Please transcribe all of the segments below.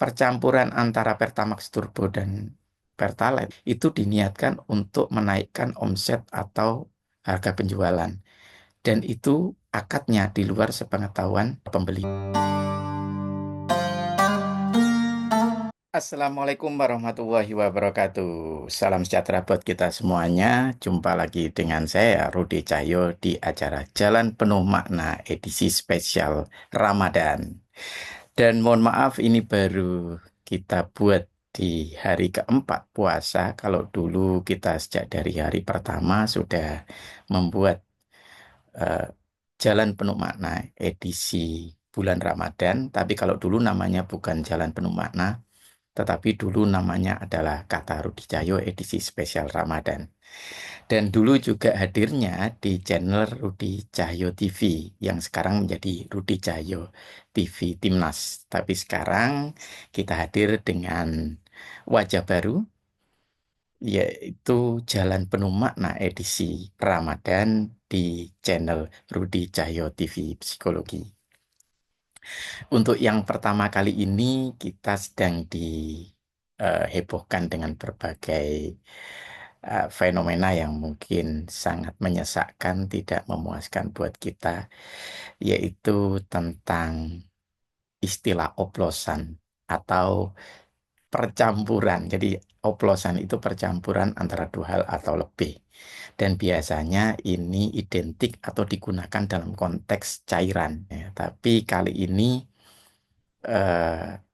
percampuran antara Pertamax Turbo dan Pertalite itu diniatkan untuk menaikkan omset atau harga penjualan. Dan itu akadnya di luar sepengetahuan pembeli. Assalamualaikum warahmatullahi wabarakatuh. Salam sejahtera buat kita semuanya. Jumpa lagi dengan saya, Rudi Cahyo, di acara Jalan Penuh Makna edisi spesial Ramadan. Dan mohon maaf, ini baru kita buat di hari keempat puasa. Kalau dulu kita sejak dari hari pertama sudah membuat eh, Jalan Penuh Makna edisi bulan Ramadan. Tapi kalau dulu namanya bukan Jalan Penuh Makna, tetapi dulu namanya adalah Kata Rudi Cahyo edisi spesial Ramadan. Dan dulu juga hadirnya di channel Rudi Cahyo TV yang sekarang menjadi Rudi Cahyo TV Timnas. Tapi sekarang kita hadir dengan wajah baru, yaitu Jalan Penuh Makna edisi Ramadan di channel Rudi Cahyo TV Psikologi. Untuk yang pertama kali ini kita sedang dihebohkan dengan berbagai fenomena yang mungkin sangat menyesakkan, tidak memuaskan buat kita, yaitu tentang istilah oplosan atau percampuran. Jadi oplosan itu percampuran antara dua hal atau lebih. Dan biasanya ini identik atau digunakan dalam konteks cairan. Ya. Tapi kali ini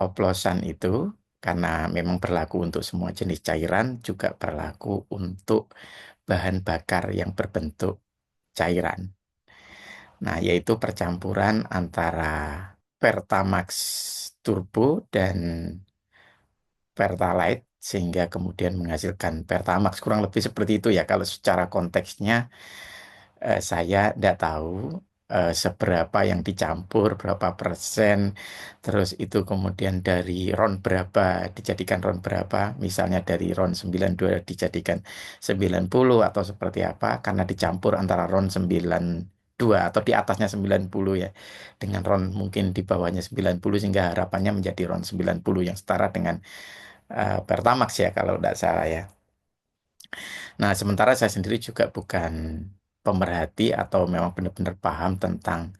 oplosan itu karena memang berlaku untuk semua jenis cairan, juga berlaku untuk bahan bakar yang berbentuk cairan. Nah, yaitu percampuran antara Pertamax Turbo dan Pertalite sehingga kemudian menghasilkan Pertamax. Kurang lebih seperti itu ya kalau secara konteksnya. Saya tidak tahu seberapa yang dicampur, berapa persen, terus itu kemudian dari RON berapa dijadikan RON berapa, misalnya dari RON 92 dijadikan 90 atau seperti apa, karena dicampur antara RON 92 atau di atasnya 90 ya, dengan RON mungkin di bawahnya 90 sehingga harapannya menjadi RON 90 yang setara dengan Pertamax ya kalau tidak salah ya. Nah, sementara saya sendiri juga bukan pemerhati atau memang benar-benar paham tentang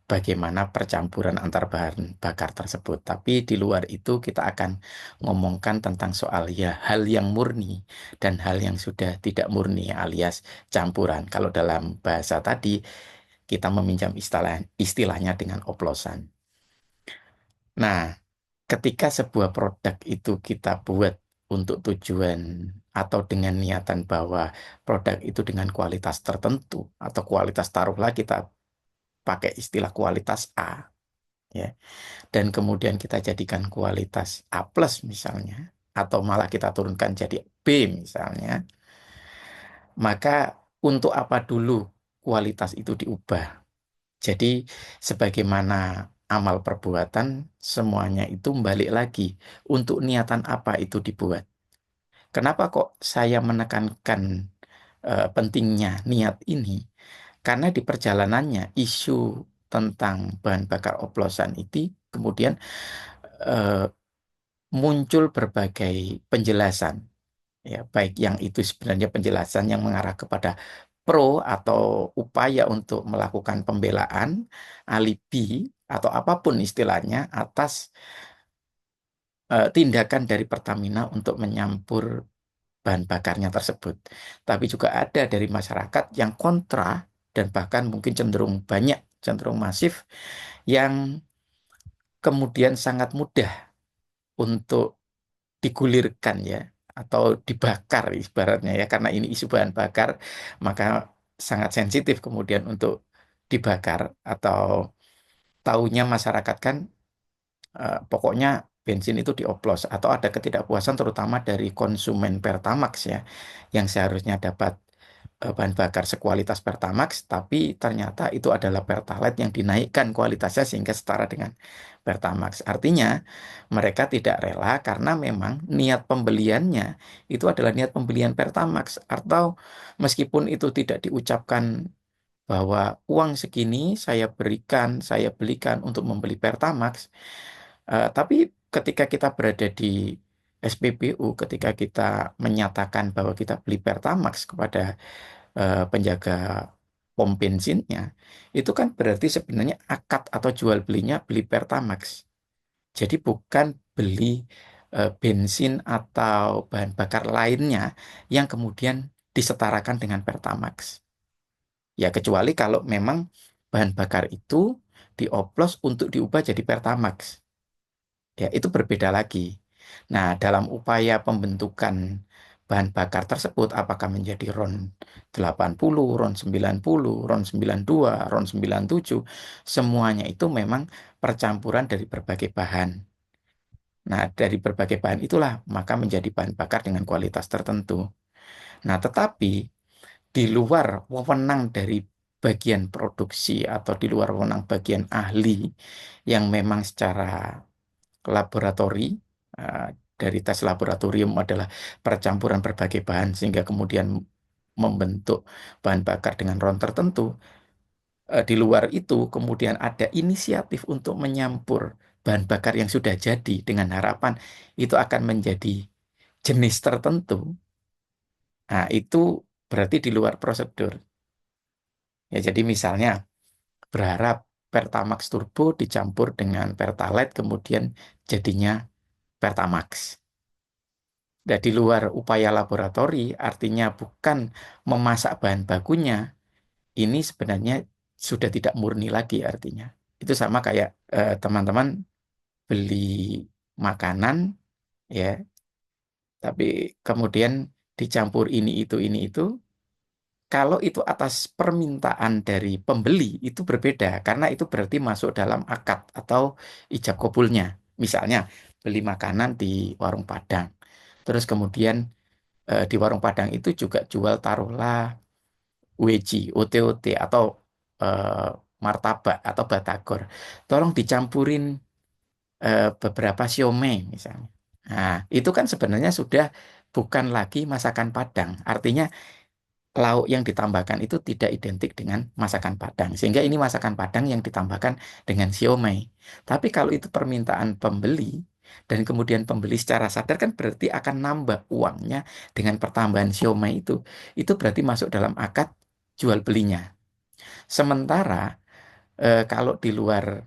bagaimana percampuran antar bahan bakar tersebut. Tapi di luar itu kita akan ngomongkan tentang soal ya hal yang murni dan hal yang sudah tidak murni alias campuran. Kalau dalam bahasa tadi kita meminjam istilahnya dengan oplosan. Nah, ketika sebuah produk itu kita buat untuk tujuan atau dengan niatan bahwa produk itu dengan kualitas tertentu atau kualitas taruhlah kita pakai istilah kualitas A ya dan kemudian kita jadikan kualitas A plus misalnya atau malah kita turunkan jadi B misalnya, maka untuk apa dulu kualitas itu diubah? Jadi sebagaimana amal perbuatan semuanya itu balik lagi untuk niatan apa itu dibuat. Kenapa kok saya menekankan pentingnya niat ini? Karena di perjalanannya isu tentang bahan bakar oplosan itu kemudian eh, muncul berbagai penjelasan. Ya, baik yang itu sebenarnya penjelasan yang mengarah kepada pro atau upaya untuk melakukan pembelaan, alibi, atau apapun istilahnya atas tindakan dari Pertamina untuk menyampur bahan bakarnya tersebut. Tapi juga ada dari masyarakat yang kontra dan bahkan mungkin cenderung banyak, cenderung masif yang kemudian sangat mudah untuk digulirkan ya atau dibakar ibaratnya ya karena ini isu bahan bakar maka sangat sensitif kemudian untuk dibakar atau taunya masyarakat kan pokoknya bensin itu dioplos atau ada ketidakpuasan terutama dari konsumen Pertamax ya yang seharusnya dapat bahan bakar sekualitas Pertamax tapi ternyata itu adalah Pertalite yang dinaikkan kualitasnya sehingga setara dengan Pertamax. Artinya mereka tidak rela karena memang niat pembeliannya itu adalah niat pembelian Pertamax atau meskipun itu tidak diucapkan bahwa uang segini saya berikan, saya belikan untuk membeli Pertamax. Tapi ketika kita berada di SPBU, ketika kita menyatakan bahwa kita beli Pertamax kepada penjaga pom bensinnya, itu kan berarti sebenarnya akad atau jual belinya beli Pertamax. Jadi bukan beli bensin atau bahan bakar lainnya yang kemudian disetarakan dengan Pertamax. Ya kecuali kalau memang bahan bakar itu dioplos untuk diubah jadi Pertamax. Ya, itu berbeda lagi. Nah, dalam upaya pembentukan bahan bakar tersebut, apakah menjadi RON 80, RON 90, RON 92, RON 97, semuanya itu memang percampuran dari berbagai bahan. Nah, dari berbagai bahan itulah maka menjadi bahan bakar dengan kualitas tertentu. Nah, tetapi di luar wewenang dari bagian produksi atau di luar wewenang bagian ahli yang memang secara laboratori, eh, dari tes laboratorium adalah percampuran berbagai bahan sehingga kemudian membentuk bahan bakar dengan ron tertentu. Di luar itu kemudian ada inisiatif untuk menyampur bahan bakar yang sudah jadi dengan harapan itu akan menjadi jenis tertentu. Nah, itu berarti di luar prosedur. Ya, jadi misalnya berharap Pertamax Turbo dicampur dengan Pertalite kemudian jadinya Pertamax. Dan di luar upaya laboratori, artinya bukan memasak bahan bakunya, ini sebenarnya sudah tidak murni lagi artinya. Itu sama kayak teman-teman beli makanan, ya, tapi kemudian dicampur ini itu. Kalau itu atas permintaan dari pembeli, itu berbeda, karena itu berarti masuk dalam akad atau ijab kabulnya. Misalnya, beli makanan di warung Padang, terus kemudian di warung Padang itu juga jual taruhlah UEG, OTOT atau eh, martabak atau batagor. Tolong dicampurin beberapa siomay misalnya. Nah, itu kan sebenarnya sudah bukan lagi masakan Padang. Artinya lauk yang ditambahkan itu tidak identik dengan masakan Padang. Sehingga ini masakan Padang yang ditambahkan dengan siomay. Tapi kalau itu permintaan pembeli, dan kemudian pembeli secara sadar kan berarti akan nambah uangnya dengan pertambahan siomay itu. Itu berarti masuk dalam akad jual belinya. Sementara kalau di luar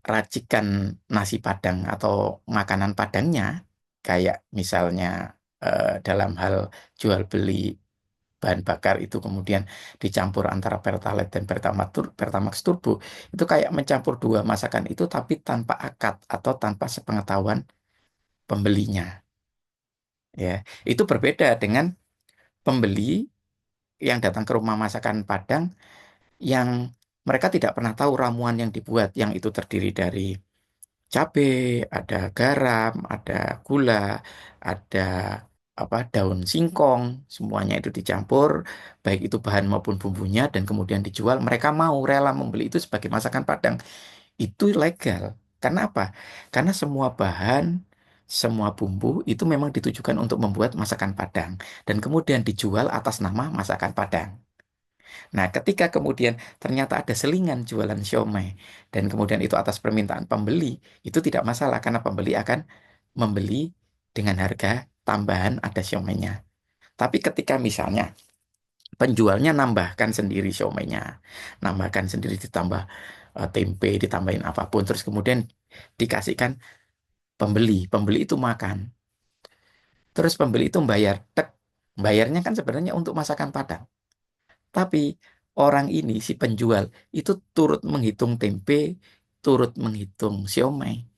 racikan nasi Padang atau makanan Padangnya, kayak misalnya dalam hal jual beli bahan bakar itu kemudian dicampur antara Pertalite dan Pertamax Turbo, itu kayak mencampur dua masakan itu tapi tanpa akad atau tanpa sepengetahuan pembelinya. Ya, itu berbeda dengan pembeli yang datang ke rumah masakan Padang yang mereka tidak pernah tahu ramuan yang dibuat, yang itu terdiri dari cabai, ada garam, ada gula, ada daun singkong, semuanya itu dicampur, baik itu bahan maupun bumbunya, dan kemudian dijual. Mereka mau rela membeli itu sebagai masakan Padang. Itu legal. Karena apa? Karena semua bahan, semua bumbu itu memang ditujukan untuk membuat masakan Padang, dan kemudian dijual atas nama masakan Padang. Nah, ketika kemudian ternyata ada selingan jualan siomay dan kemudian itu atas permintaan pembeli, itu tidak masalah karena pembeli akan membeli dengan harga tambahan ada siomaynya. Tapi ketika misalnya penjualnya nambahkan sendiri siomaynya, nambahkan sendiri ditambah tempe, ditambahin apapun, terus kemudian dikasihkan pembeli, pembeli itu makan, terus pembeli itu bayar, tek, bayarnya kan sebenarnya untuk masakan Padang. Tapi orang ini, si penjual, itu turut menghitung tempe, turut menghitung siomay.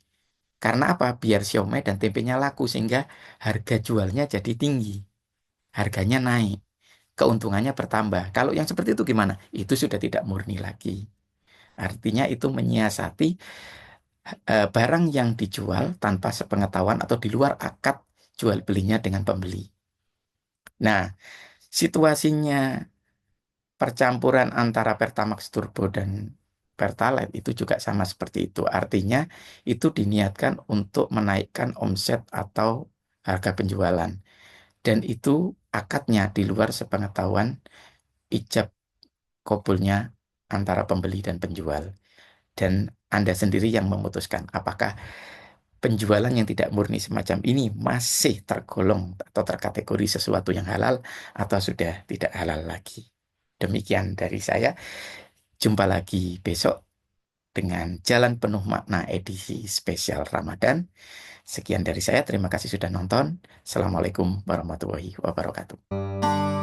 Karena apa? Biar siomay dan tempenya laku, sehingga harga jualnya jadi tinggi. Harganya naik, keuntungannya bertambah. Kalau yang seperti itu gimana? Itu sudah tidak murni lagi. Artinya itu menyiasati barang yang dijual tanpa sepengetahuan atau di luar akad jual belinya dengan pembeli. Nah, situasinya percampuran antara Pertamax Turbo dan Pertalite itu juga sama seperti itu. Artinya itu diniatkan untuk menaikkan omset atau harga penjualan. Dan itu akadnya di luar sepengetahuan ijab kabulnya antara pembeli dan penjual. Dan Anda sendiri yang memutuskan apakah penjualan yang tidak murni semacam ini masih tergolong atau terkategori sesuatu yang halal atau sudah tidak halal lagi. Demikian dari saya. Jumpa lagi besok dengan Jalan Penuh Makna edisi spesial Ramadan. Sekian dari saya. Terima kasih sudah nonton. Assalamualaikum warahmatullahi wabarakatuh.